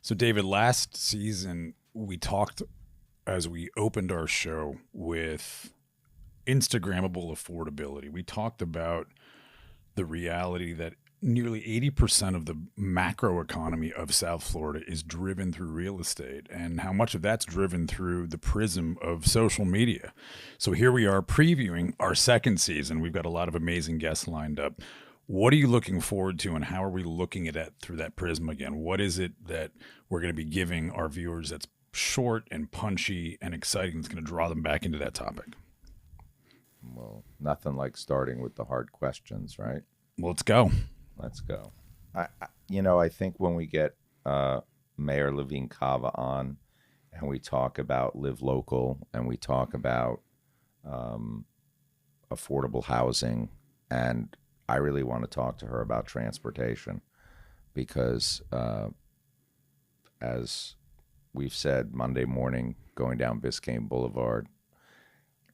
So, David, last season we talked as we opened our show with Instagrammable affordability. We talked about the reality that nearly 80% of the macro economy of South Florida is driven through real estate, and how much of that's driven through the prism of social media. So here we are previewing our second season. We've got a lot of amazing guests lined up. What are you looking forward to, and how are we looking at it through that prism again? What is it that we're going to be giving our viewers that's short and punchy and exciting that's going to draw them back into that topic? Well, nothing like starting with the hard questions, right? Well, let's go. Let's go. I think when we get Mayor Levine Cava on and we talk about live local and we talk about affordable housing, and I really want to talk to her about transportation because as we've said, Monday morning going down Biscayne Boulevard,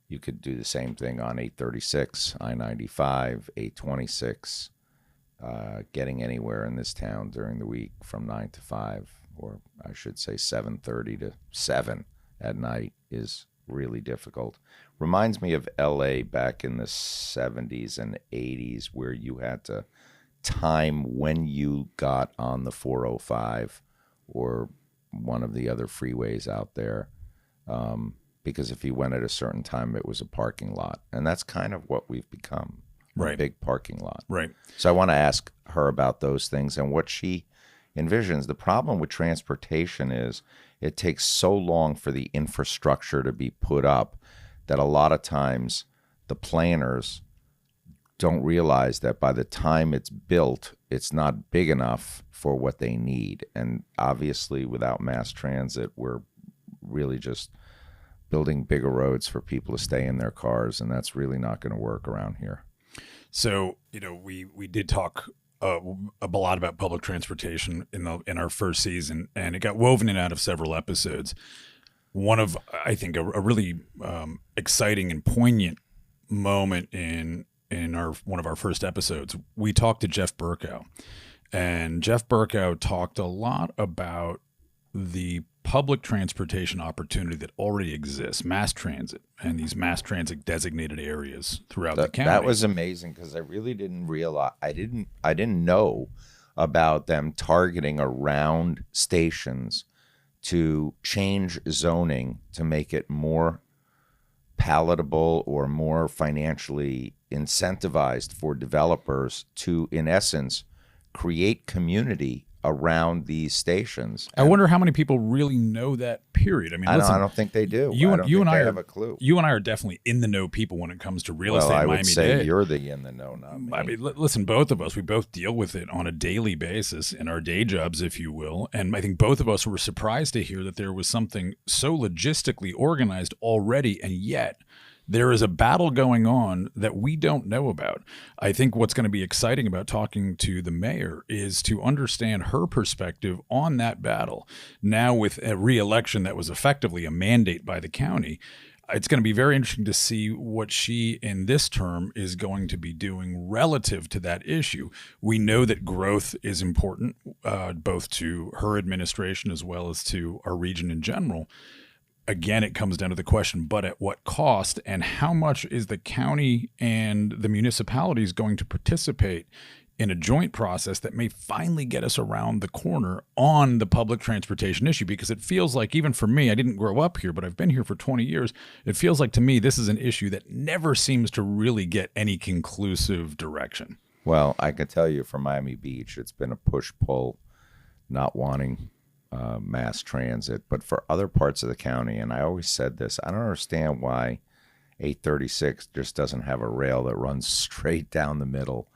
you could do the same thing on 836, I-95, 826, getting anywhere in this town during the week from 9 to 5, or I should say 7:30 to 7 at night is really difficult. Reminds me of LA back in the 70s and 80s where you had to time when you got on the 405 or one of the other freeways out there. Because if you went at a certain time, it was a parking lot. And that's kind of what we've become, Right. a big parking lot. Right. So I want to ask her about those things and what she envisions. The problem with transportation is it takes so long for the infrastructure to be put up that a lot of times the planners don't realize that by the time it's built, it's not big enough for what they need. And obviously, without mass transit, we're really just building bigger roads for people to stay in their cars, and that's really not going to work around here. So, we did talk a lot about public transportation in our first season, and it got woven in out of several episodes. One of, I think, a really exciting and poignant moment in one of our first episodes, we talked to Jeff Burkow, and Jeff Burkow talked a lot about the public transportation opportunity that already exists, mass transit, and these mass transit designated areas throughout the county. That was amazing because I really didn't realize, I didn't know about them targeting around stations to change zoning to make it more palatable or more financially incentivized for developers to, in essence, create community around these stations. I wonder how many people really know that period. I mean, I don't think they do. You and I have a clue. You and I are definitely in the know people when it comes to real estate. I would Miami-Dade. say you're the in the know, not me. I mean, listen, both of us, we both deal with it on a daily basis in our day jobs, if you will. And I think both of us were surprised to hear that there was something so logistically organized already, and yet there is a battle going on that we don't know about. I think what's going to be exciting about talking to the mayor is to understand her perspective on that battle. Now, with a re-election that was effectively a mandate by the county, it's going to be very interesting to see what she in this term is going to be doing relative to that issue. We know that growth is important, both to her administration as well as to our region in general. Again, it comes down to the question, but at what cost, and how much is the county and the municipalities going to participate in a joint process that may finally get us around the corner on the public transportation issue? Because it feels like, even for me, I didn't grow up here, but I've been here for 20 years. It feels like to me this is an issue that never seems to really get any conclusive direction. Well, I can tell you from Miami Beach, it's been a push-pull, not wanting mass transit, but for other parts of the county, and I always said this, I don't understand why 836 just doesn't have a rail that runs straight down the middle.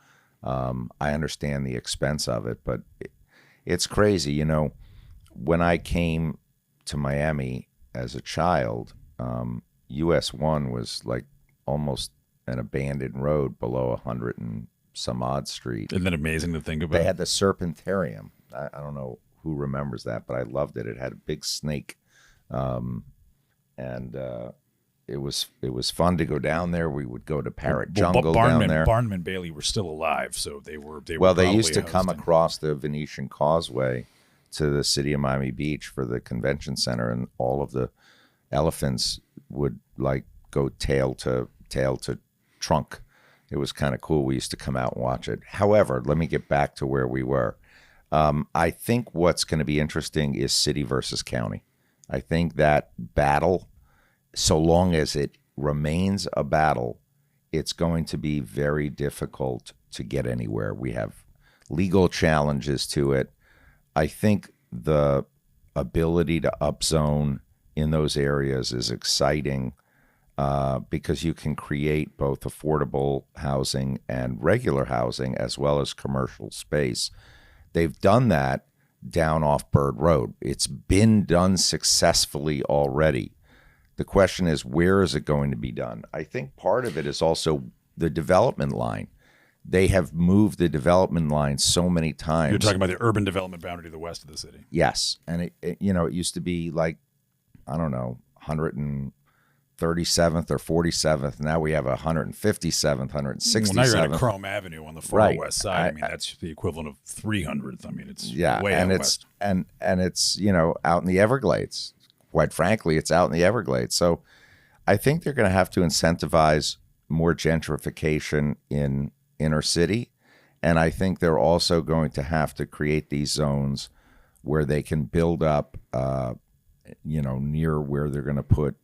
I understand the expense of it, but it's crazy. When I came to Miami as a child, US 1 was like almost an abandoned road below 100 and some odd street. Isn't that amazing to think about? They had the Serpentarium. I don't know who remembers that, but I loved it. It had a big snake, and it was fun to go down there. We would go to Parrot Jungle down there. Barnum and Bailey were still alive, so they were. They used to come across the Venetian Causeway to the city of Miami Beach for the convention center, and all of the elephants would like go tail to trunk. It was kind of cool. We used to come out and watch it. However, let me get back to where we were. I think what's going to be interesting is city versus county. I think that battle, so long as it remains a battle, it's going to be very difficult to get anywhere. We have legal challenges to it. I think the ability to upzone in those areas is exciting because you can create both affordable housing and regular housing as well as commercial space. They've done that down off Bird Road. It's been done successfully already. The question is, where is it going to be done? I think part of it is also the development line. They have moved the development line so many times. You're talking about the urban development boundary to the west of the city. Yes. And it used to be like, I don't know, 137th or 47th. Now we have 157th, 167th. Well, now you're at Chrome Avenue on the far west side. I mean, that's the equivalent of 300th. I mean, it's way out west. And it's, out in the Everglades. Quite frankly, it's out in the Everglades. So I think they're going to have to incentivize more gentrification in inner city. And I think they're also going to have to create these zones where they can build up, near where they're going to put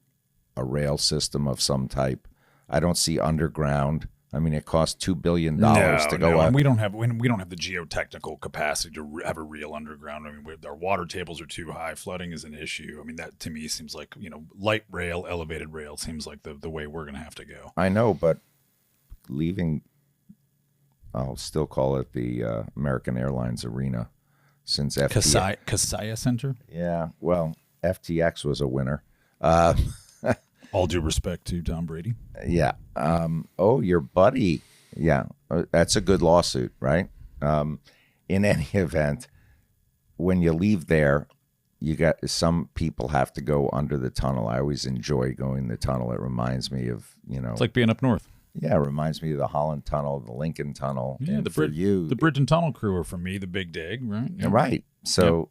a rail system of some type. I don't see underground. I mean, it costs $2 billion to go up. And we don't have the geotechnical capacity to have a real underground. I mean, our water tables are too high. Flooding is an issue. I mean, that to me seems like, light rail, elevated rail seems like the way we're going to have to go. I know, but leaving, I'll still call it the American Airlines Arena since FTX. Kaseya Center? Yeah, well, FTX was a winner. All due respect to Tom Brady. Yeah. Your buddy. Yeah. That's a good lawsuit, right? In any event, when you leave there, some people have to go under the tunnel. I always enjoy going the tunnel. It reminds me of, It's like being up north. Yeah, it reminds me of the Holland Tunnel, the Lincoln Tunnel. Yeah, and the bridge and tunnel crew are for me the big dig, right? Yeah. Right. So,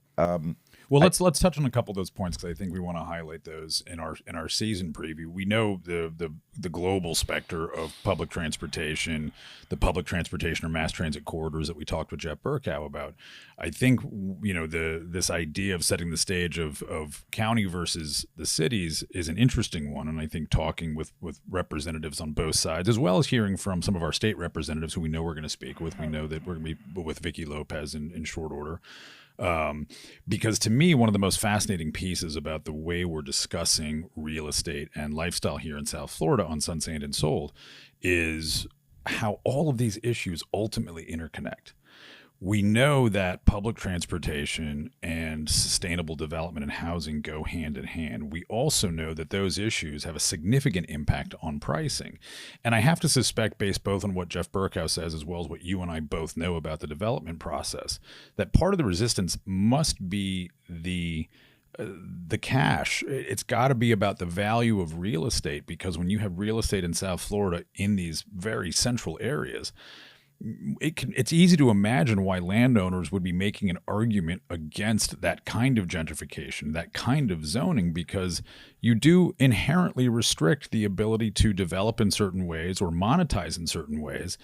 well, let's touch on a couple of those points because I think we want to highlight those in our season preview. We know the global specter of public transportation, the public transportation or mass transit corridors that we talked with Jeff Burkow about. I think this idea of setting the stage of county versus the cities is an interesting one, and I think talking with representatives on both sides, as well as hearing from some of our state representatives who we know we're going to speak with. We know that we're going to be with Vicky Lopez in short order. Because to me, one of the most fascinating pieces about the way we're discussing real estate and lifestyle here in South Florida on Sun, Sand, and Sold is how all of these issues ultimately interconnect. We know that public transportation and sustainable development and housing go hand in hand. We also know that those issues have a significant impact on pricing. And I have to suspect, based both on what Jeff Burkow says as well as what you and I both know about the development process, that part of the resistance must be the cash. It's got to be about the value of real estate, because when you have real estate in South Florida in these very central areas, it's easy to imagine why landowners would be making an argument against that kind of gentrification, that kind of zoning, because you do inherently restrict the ability to develop in certain ways or monetize in certain ways.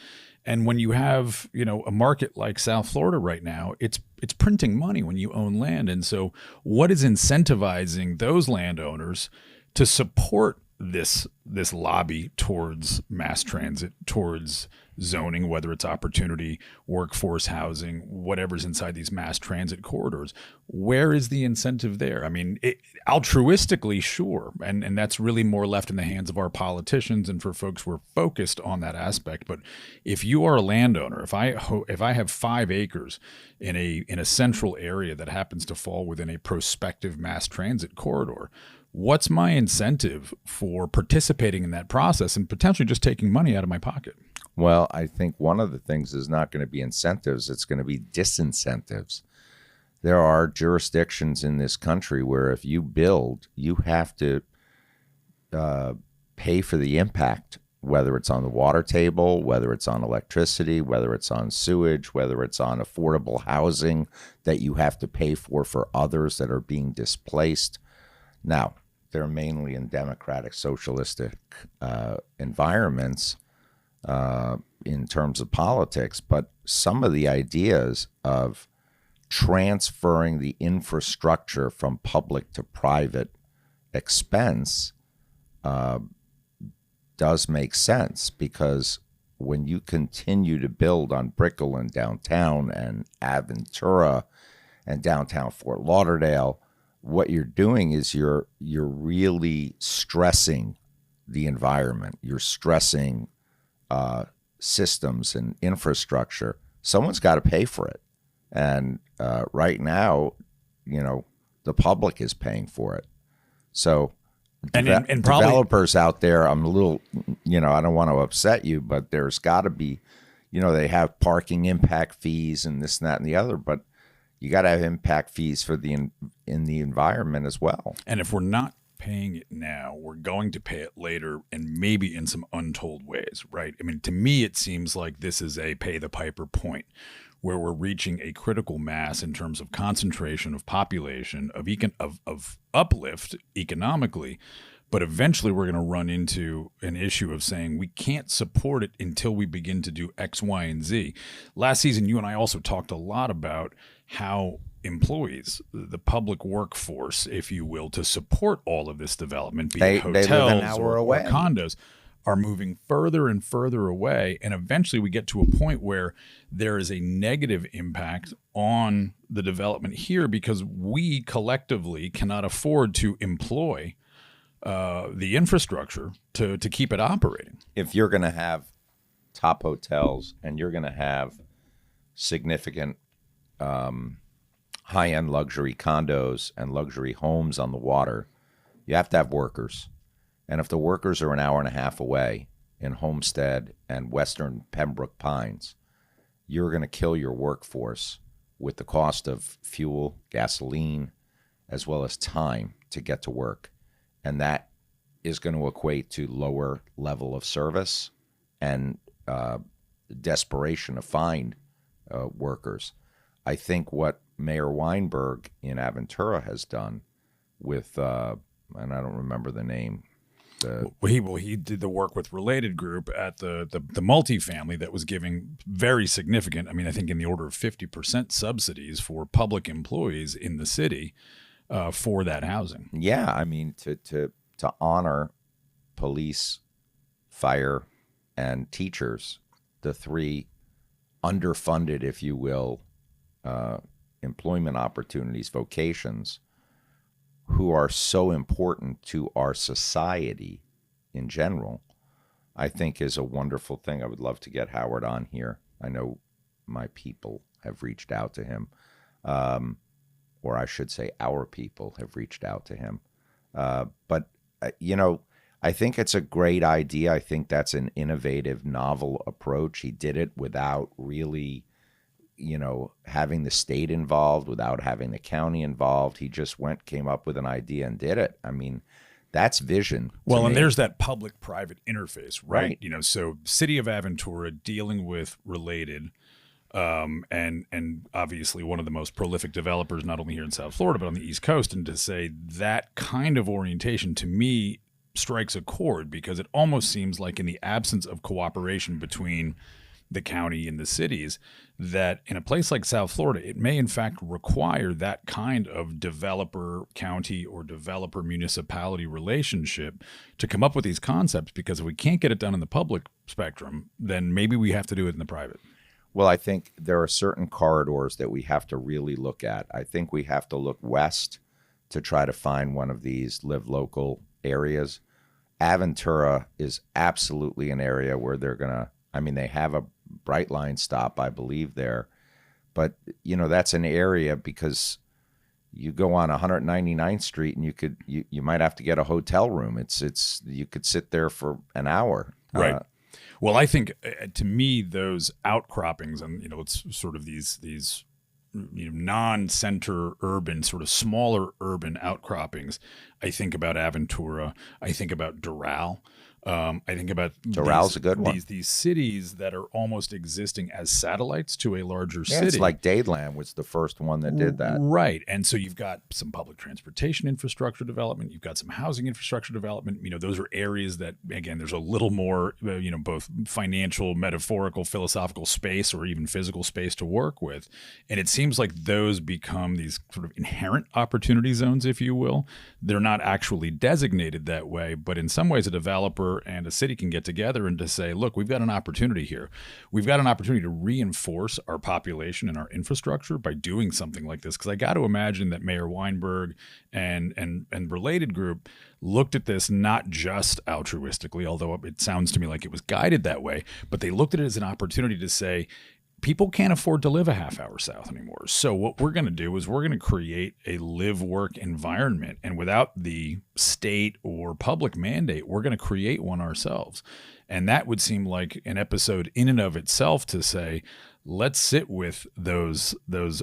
And when you have, a market like South Florida right now, it's printing money when you own land. And so what is incentivizing those landowners to support this lobby towards mass transit, towards zoning, whether it's opportunity, workforce housing, whatever's inside these mass transit corridors? Where is the incentive there? I mean, altruistically, sure. And that's really more left in the hands of our politicians and for folks who are focused on that aspect. But if you are a landowner, if I have 5 acres in a central area that happens to fall within a prospective mass transit corridor, what's my incentive for participating in that process and potentially just taking money out of my pocket? Well, I think one of the things is not going to be incentives. It's going to be disincentives. There are jurisdictions in this country where if you build, you have to pay for the impact whether it's on the water table, whether it's on electricity, whether it's on sewage, whether it's on affordable housing that you have to pay for others that are being displaced. Now, they're mainly in democratic socialistic environments in terms of politics, but some of the ideas of transferring the infrastructure from public to private expense does make sense, because when you continue to build on Brickell and downtown and Aventura and downtown Fort Lauderdale, what you're doing is you're really stressing the environment. You're stressing systems and infrastructure. Someone's got to pay for it. And right now, the public is paying for it. So and probably developers out there, I'm a little, I don't want to upset you, but there's got to be, they have parking impact fees and this and that and the other, but you got to have impact fees for in the environment as well. And if we're not paying it now, we're going to pay it later, and maybe in some untold ways, right? I mean, to me, it seems like this is a pay the piper point, where we're reaching a critical mass in terms of concentration of population, of uplift economically, but eventually we're going to run into an issue of saying we can't support it until we begin to do X, Y, and Z. Last season, you and I also talked a lot about how employees, the public workforce, if you will, to support all of this development, be it hotels they live an hour away. Or condos, are moving further and further away. And eventually we get to a point where there is a negative impact on the development here because we collectively cannot afford to employ the infrastructure to keep it operating. If you're going to have top hotels and you're going to have significant high-end luxury condos and luxury homes on the water, you have to have workers. And if the workers are an hour and a half away in Homestead and Western Pembroke Pines, you're going to kill your workforce with the cost of fuel, gasoline, as well as time to get to work. And that is going to equate to lower level of service and desperation to find workers. I think what Mayor Weinberg in Aventura has done with, and I don't remember the name, he did the work with Related Group at the multifamily that was giving very significant, I think in the order of 50% subsidies for public employees in the city for that housing. Yeah, to honor police, fire, and teachers, the three underfunded, if you will, employment opportunities, vocations, who are so important to our society in general, I think is a wonderful thing. I would love to get Howard on here. I know my people have reached out to him, or I should say our people have reached out to him. But I think it's a great idea. I think that's an innovative, novel approach. He did it without really having the state involved, without having the county involved. He just came up with an idea and did it. That's vision. Well, and there's that public-private interface, right? So City of Aventura dealing with Related, and obviously one of the most prolific developers, not only here in South Florida, but on the East Coast. And to say that kind of orientation, to me, strikes a chord, because it almost seems like in the absence of cooperation between the county and the cities, that in a place like South Florida, it may in fact require that kind of developer county or developer municipality relationship to come up with these concepts, because if we can't get it done in the public spectrum, then maybe we have to do it in the private. Well, I think there are certain corridors that we have to really look at. I think we have to look west to try to find one of these live local areas. Aventura is absolutely an area where they're going to, they have a Bright Line stop, I believe, there. But, that's an area, because you go on 199th Street and you might have to get a hotel room. You could sit there for an hour. Right. Well, I think to me, those outcroppings and, it's sort of these non-center urban, sort of smaller urban outcroppings. I think about Aventura. I think about Doral. I think about Doral a good one. These cities that are almost existing as satellites to a larger Yeah, city. it's like Dadeland was the first one that did that. Right. And so you've got some public transportation infrastructure development. You've got some housing infrastructure development. Those are areas that, again, there's a little more, both financial, metaphorical, philosophical space or even physical space to work with. And it seems like those become these sort of inherent opportunity zones, if you will. They're not actually designated that way, but in some ways a developer and a city can get together and to say, look, we've got an opportunity here. We've got an opportunity to reinforce our population and our infrastructure by doing something like this. Because I got to imagine that Mayor Weinberg and related group looked at this not just altruistically, although it sounds to me like it was guided that way, but they looked at it as an opportunity to say, people can't afford to live a half hour south anymore. So what we're going to do is we're going to create a live-work environment. And without the state or public mandate, we're going to create one ourselves. And that would seem like an episode in and of itself to say, let's sit with those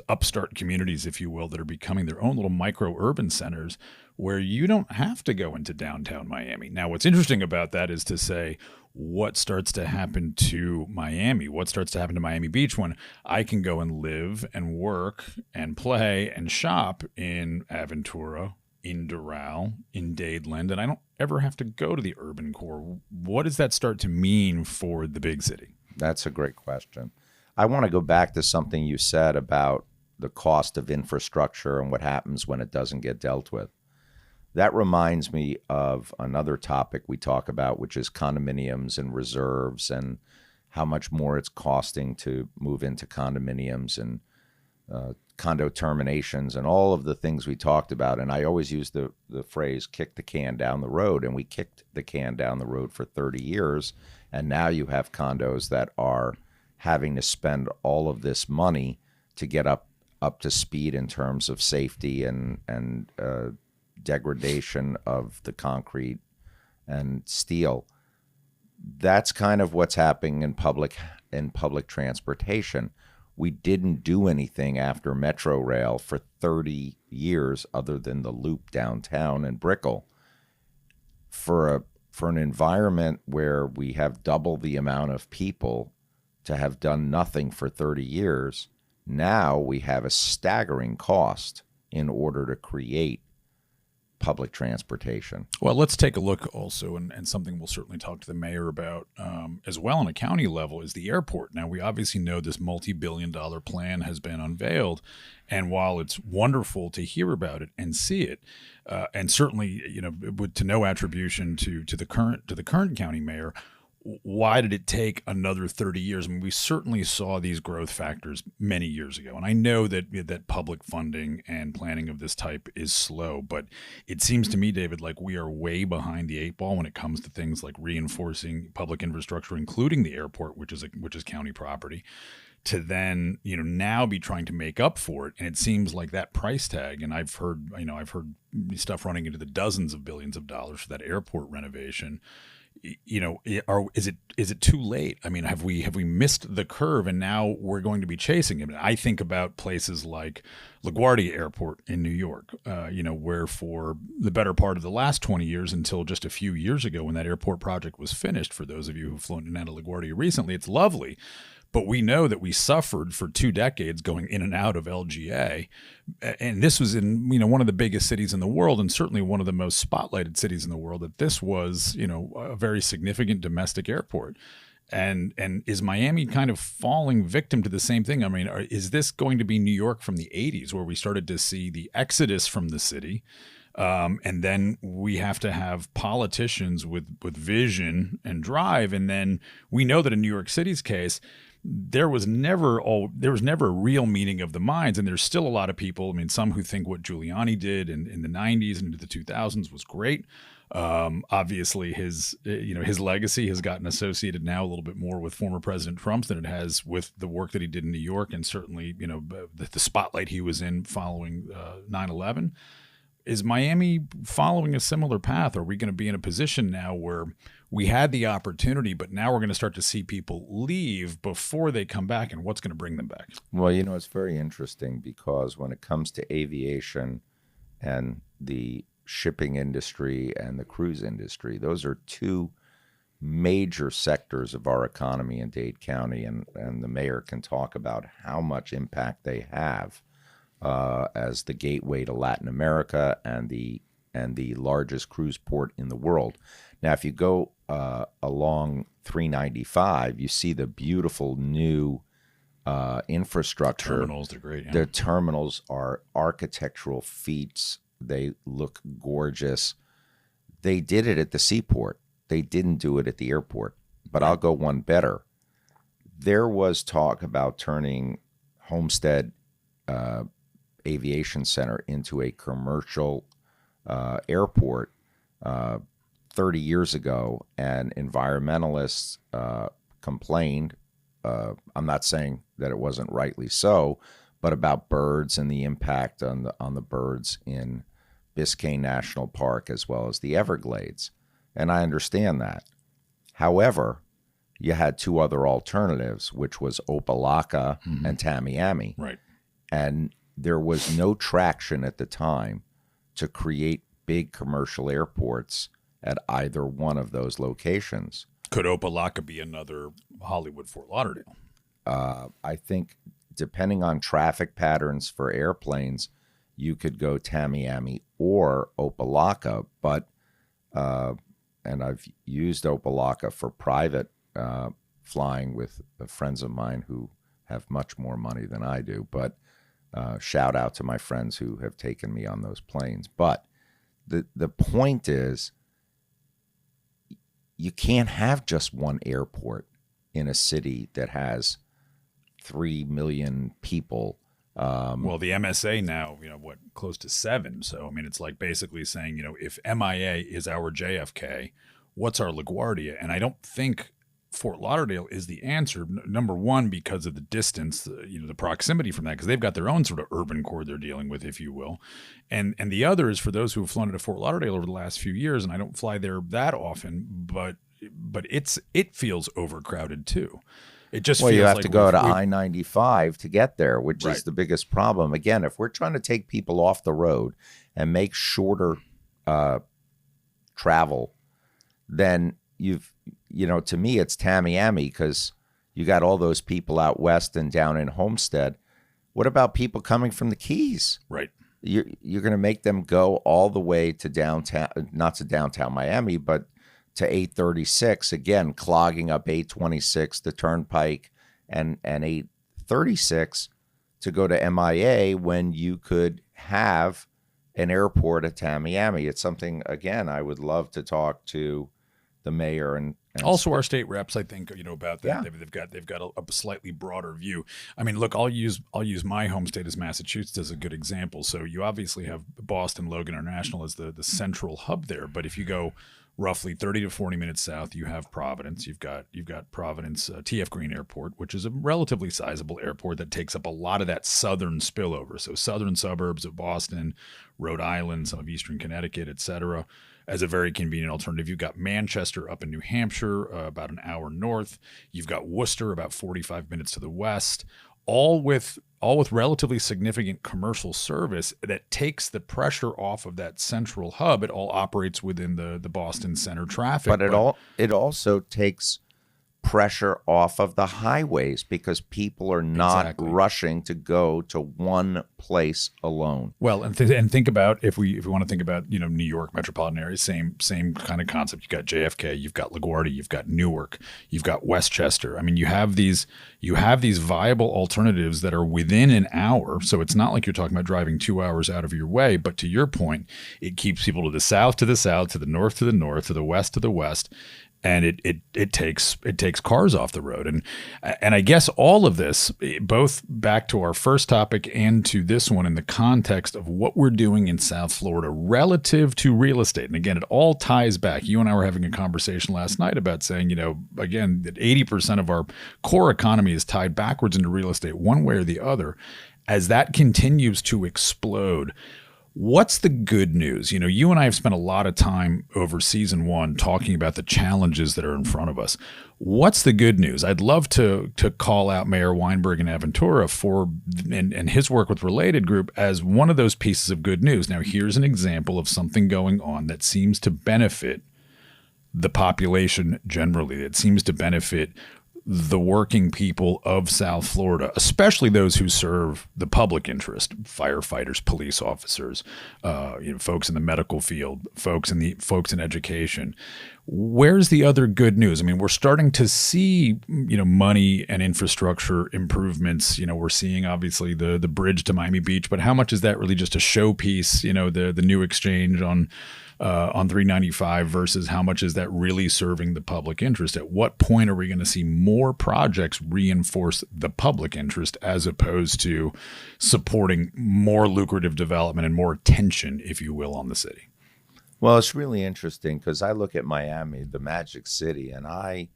upstart communities, if you will, that are becoming their own little micro-urban centers where you don't have to go into downtown Miami. Now, what's interesting about that is to say, what starts to happen to Miami? What starts to happen to Miami Beach when I can go and live and work and play and shop in Aventura, in Doral, in Dadeland, and I don't ever have to go to the urban core? What does that start to mean for the big city? That's a great question. I want to go back to something you said about the cost of infrastructure and what happens when it doesn't get dealt with. That reminds me of another topic we talk about, which is condominiums and reserves and how much more it's costing to move into condominiums and condo terminations and all of the things we talked about. And I always use the phrase, kick the can down the road. And we kicked the can down the road for 30 years. And now you have condos that are having to spend all of this money to get up to speed in terms of safety and degradation of the concrete and steel. That's kind of what's happening in public transportation. We didn't do anything after Metro Rail for 30 years other than the loop downtown and Brickell. For an environment where we have double the amount of people to have done nothing for 30 years, now we have a staggering cost in order to create public transportation. Well, let's take a look also, and something we'll certainly talk to the mayor about as well on a county level, is the airport. Now, we obviously know this multi-billion-dollar plan has been unveiled, and while it's wonderful to hear about it and see it, and certainly, to no attribution to the current county mayor, why did it take another 30 years? I mean, we certainly saw these growth factors many years ago. And I know that public funding and planning of this type is slow, but it seems to me, David, like we are way behind the eight ball when it comes to things like reinforcing public infrastructure, including the airport, which is county property, to then, now be trying to make up for it. And it seems like that price tag, and I've heard stuff running into the dozens of billions of dollars for that airport renovation. Is it too late? I mean, have we missed the curve and now we're going to be chasing it? I think about places like LaGuardia Airport in New York, where for the better part of the last 20 years until just a few years ago when that airport project was finished, for those of you who've flown in and out of LaGuardia recently, it's lovely. But we know that we suffered for 2 decades going in and out of LGA. And this was in, one of the biggest cities in the world, and certainly one of the most spotlighted cities in the world, that this was, a very significant domestic airport. And is Miami kind of falling victim to the same thing? I mean, is this going to be New York from the 80s, where we started to see the exodus from the city? And then we have to have politicians with vision and drive. And then we know that in New York City's case, there was never a real meeting of the minds, and there's still a lot of people. I mean, some who think what Giuliani did in the 90s and into the 2000s was great. Obviously, his legacy has gotten associated now a little bit more with former President Trump than it has with the work that he did in New York, and certainly the spotlight he was in following 9/11. Is Miami following a similar path? Are we going to be in a position now where we had the opportunity, but now we're going to start to see people leave before they come back, and what's going to bring them back? Well, it's very interesting because when it comes to aviation and the shipping industry and the cruise industry, those are two major sectors of our economy in Dade County, and the mayor can talk about how much impact they have as the gateway to Latin America and the largest cruise port in the world. Now, if you go along 395, you see the beautiful new infrastructure. Terminals, they're great. Yeah. The terminals are architectural feats. They look gorgeous. They did it at the seaport. They didn't do it at the airport. But I'll go one better. There was talk about turning Homestead Aviation Center into a commercial airport 30 years ago, and environmentalists complained. I'm not saying that it wasn't rightly so, but about birds and the impact on the birds in Biscayne National Park as well as the Everglades. And I understand that. However, you had two other alternatives, which was Opelika and Tamiami. Right. And there was no traction at the time to create big commercial airports at either one of those locations. Could Opelika be another Hollywood Fort Lauderdale? I think depending on traffic patterns for airplanes, you could go Tamiami or Opelika, but and I've used Opelika for private flying with friends of mine who have much more money than I do, but shout out to my friends who have taken me on those planes. But the point is, you can't have just one airport in a city that has 3 million people. Well, the MSA now, close to 7. So, I mean, it's like basically saying, if MIA is our JFK, what's our LaGuardia? And I don't think Fort Lauderdale is the answer. Number one, because of the distance, the proximity from that, because they've got their own sort of urban core they're dealing with, if you will. And the other is for those who have flown to Fort Lauderdale over the last few years, and I don't fly there that often, but it feels overcrowded too. It just feels you have like to go to I-95 to get there, which Right. is the biggest problem. Again, if we're trying to take people off the road and make shorter travel, then to me, it's Tamiami, because you got all those people out west and down in Homestead. What about people coming from the Keys? Right. You're going to make them go all the way to downtown, not to downtown Miami, but to 836, again, clogging up 826, the Turnpike, and 836 to go to MIA when you could have an airport at Tamiami. It's something, again, I would love to talk to the mayor and also our state reps, I think, about that. Yeah. They've got a slightly broader view. I mean, look, I'll use my home state as Massachusetts as a good example. So you obviously have Boston Logan International as the central hub there, but if you go roughly 30 to 40 minutes south, you have Providence. You've got Providence TF Green Airport, which is a relatively sizable airport that takes up a lot of that southern spillover. So southern suburbs of Boston, Rhode Island, some of eastern Connecticut, et cetera, as a very convenient alternative. You've got Manchester up in New Hampshire, about an hour north. You've got Worcester about 45 minutes to the west, all with relatively significant commercial service that takes the pressure off of that central hub. It all operates within the Boston Center traffic. But it also takes pressure off of the highways, because people are not Exactly. rushing to go to one place alone. Well, and think about if we want to think about New York metropolitan area, same kind of concept. You've got JFK, you've got LaGuardia, you've got Newark, you've got Westchester. I mean, you have these viable alternatives that are within an hour. So it's not like you're talking about driving 2 hours out of your way. But to your point, it keeps people to the south, to the north, to the west, to the west. And it takes cars off the road. And I guess all of this, both back to our first topic and to this one, in the context of what we're doing in South Florida relative to real estate. And again, it all ties back. You and I were having a conversation last night about saying, again, that 80% of our core economy is tied backwards into real estate one way or the other. As that continues to explode, what's the good news? You and I have spent a lot of time over season 1 talking about the challenges that are in front of us. What's the good news? I'd love to call out Mayor Weinberg and Aventura and his work with Related Group as one of those pieces of good news. Now, here's an example of something going on that seems to benefit the population generally. It seems to benefit the working people of South Florida, especially those who serve the public interest: firefighters, police officers, folks in the medical field, folks in education. Where's the other good news? I mean, we're starting to see, money and infrastructure improvements. We're seeing obviously the bridge to Miami Beach, but how much is that really just a showpiece? The new exchange on 395 versus how much is that really serving the public interest? At what point are we going to see more projects reinforce the public interest as opposed to supporting more lucrative development and more attention, if you will, on the city? Well, it's really interesting because I look at Miami, the Magic City, and I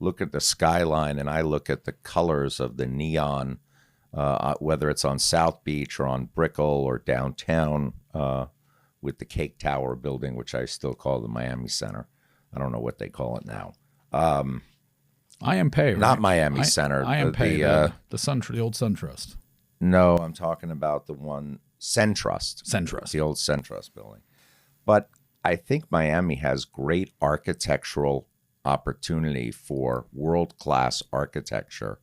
look at the skyline and I look at the colors of the neon, whether it's on South Beach or on Brickell or downtown with the Cake Tower building, which I still call the Miami Center. I don't know what they call it now. IMP, right? Not Miami Center. IMP, the old SunTrust. No, I'm talking about the one, SunTrust. SunTrust. The old SunTrust building. But I think Miami has great architectural opportunity for world-class architecture.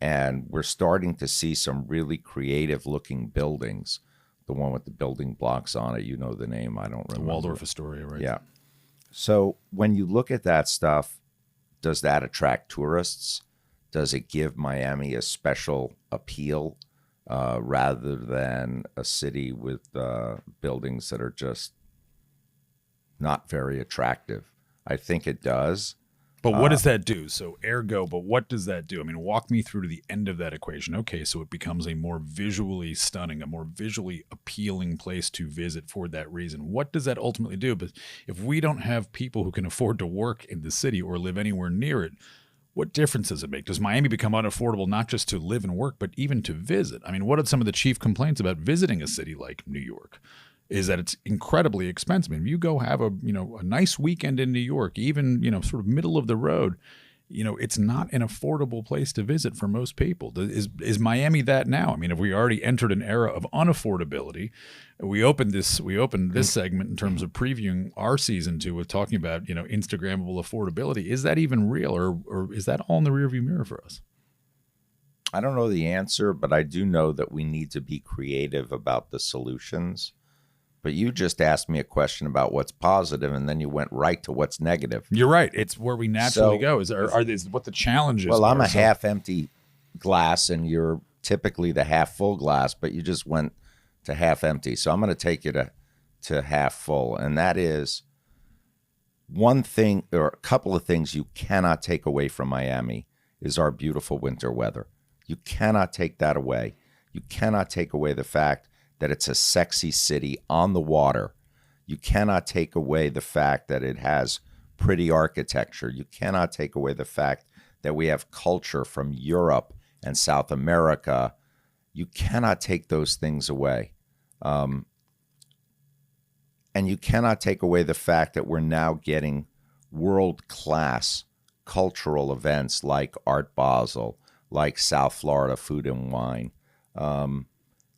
And we're starting to see some really creative-looking buildings. The one with the building blocks on it, you know the name, I don't remember. The Waldorf Astoria, right? Yeah. So when you look at that stuff, does that attract tourists? Does it give Miami a special appeal rather than a city with buildings that are just not very attractive? I think it does. But what does that do? So but what does that do? I mean, walk me through to the end of that equation. Okay, so it becomes a more visually stunning, a more visually appealing place to visit for that reason. What does that ultimately do? But if we don't have people who can afford to work in the city or live anywhere near it, what difference does it make? Does Miami become unaffordable not just to live and work, but even to visit? I mean, what are some of the chief complaints about visiting a city like New York? Is that it's incredibly expensive. I mean, if you go have a nice weekend in New York, even sort of middle of the road, it's not an affordable place to visit for most people. Is Miami that now? I mean, have we already entered an era of unaffordability? We opened this segment in terms of previewing our season 2 with talking about Instagrammable affordability. Is that even real, or is that all in the rearview mirror for us? I don't know the answer, but I do know that we need to be creative about the solutions. But you just asked me a question about what's positive, and then you went right to what's negative. You're right. It's where we naturally go. Is what the challenges are. Well, I'm a so. half-empty glass, and you're typically the half-full glass, but you just went to half-empty. So I'm going to take you to half-full, and that is one thing or a couple of things you cannot take away from Miami is our beautiful winter weather. You cannot take that away. You cannot take away the fact that it's a sexy city on the water. You cannot take away the fact that it has pretty architecture. You cannot take away the fact that we have culture from Europe and South America. You cannot take those things away. And you cannot take away the fact that we're now getting world-class cultural events like Art Basel, like South Florida Food and Wine,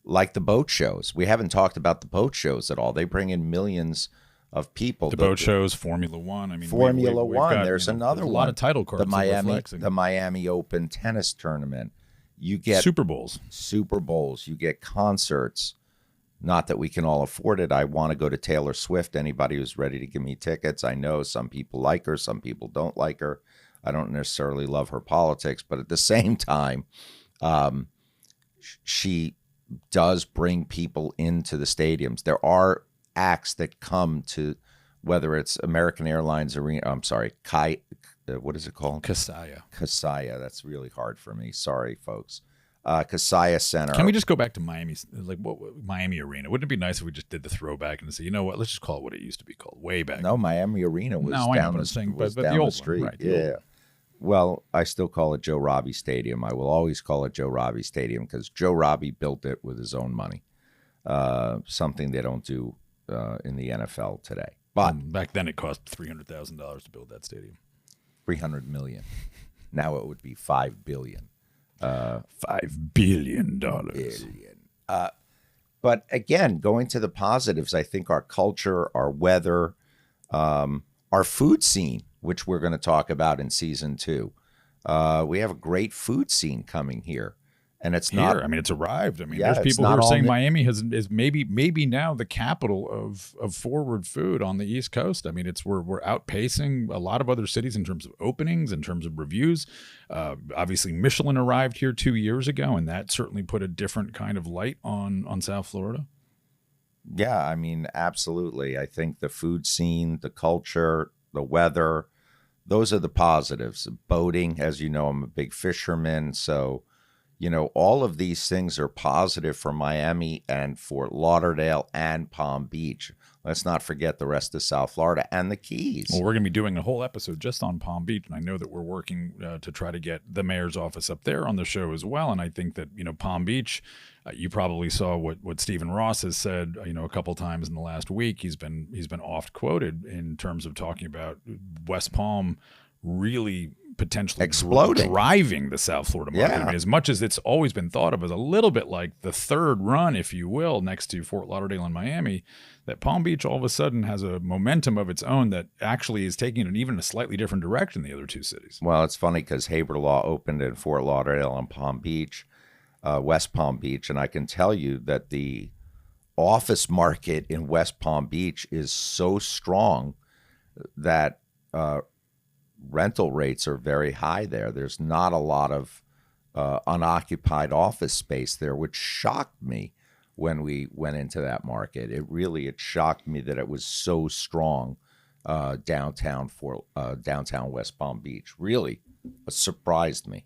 like the boat shows. We haven't talked about the boat shows at all. They bring in millions of people. The boat shows, Formula One. I mean, Formula One. Got, there's another one. A lot of title cards. The Miami Open tennis tournament. You get Super Bowls. You get concerts. Not that we can all afford it. I want to go to Taylor Swift. Anybody who's ready to give me tickets. I know some people like her. Some people don't like her. I don't necessarily love her politics, but at the same time, she does bring people into the stadiums. There are acts that come to, whether it's American Airlines Arena, what is it called? Kaseya. That's really hard for me. Sorry, folks. Kaseya Center. Can we just go back to Miami, Miami Arena? Wouldn't it be nice if we just did the throwback and say, you know what, let's just call it what it used to be called way back? No, Miami Arena was down the old street. Right, yeah. Well, I still call it Joe Robbie Stadium. I will always call it Joe Robbie Stadium because Joe Robbie built it with his own money, something they don't do in the NFL today. But back then it cost $300,000 to build that stadium. $300 million. Now it would be $5 billion. $5 billion. But again, going to the positives, I think our culture, our weather, our food scene, which we're going to talk about in season 2. We have a great food scene coming here. And it's Here, not. I mean, it's arrived. I mean, Yeah, there's it's people who not are all saying Miami is maybe now the capital of forward food on the East Coast. I mean, we're outpacing a lot of other cities in terms of openings, in terms of reviews. Obviously, Michelin arrived here 2 years ago, and that certainly put a different kind of light on South Florida. Yeah, I mean, absolutely. I think the food scene, the culture, the weather, those are the positives. Boating, as you know, I'm a big fisherman. So, all of these things are positive for Miami and Fort Lauderdale and Palm Beach. Let's not forget the rest of South Florida and the Keys. Well, we're going to be doing a whole episode just on Palm Beach, and I know that we're working to try to get the mayor's office up there on the show as well. And I think that Palm Beach, you probably saw what Stephen Ross has said a couple times in the last week. He's been oft quoted in terms of talking about West Palm really potentially exploding, driving the South Florida market. Yeah. I mean, as much as it's always been thought of as a little bit like the third run, if you will, next to Fort Lauderdale and Miami, that Palm Beach all of a sudden has a momentum of its own that actually is taking it even a slightly different direction than the other two cities. Well, it's funny because Haber Law opened in Fort Lauderdale and Palm Beach, West Palm Beach, and I can tell you that the office market in West Palm Beach is so strong that rental rates are very high there. There's not a lot of unoccupied office space there, which shocked me when we went into that market. It shocked me that it was so strong downtown West Palm Beach. Really surprised me.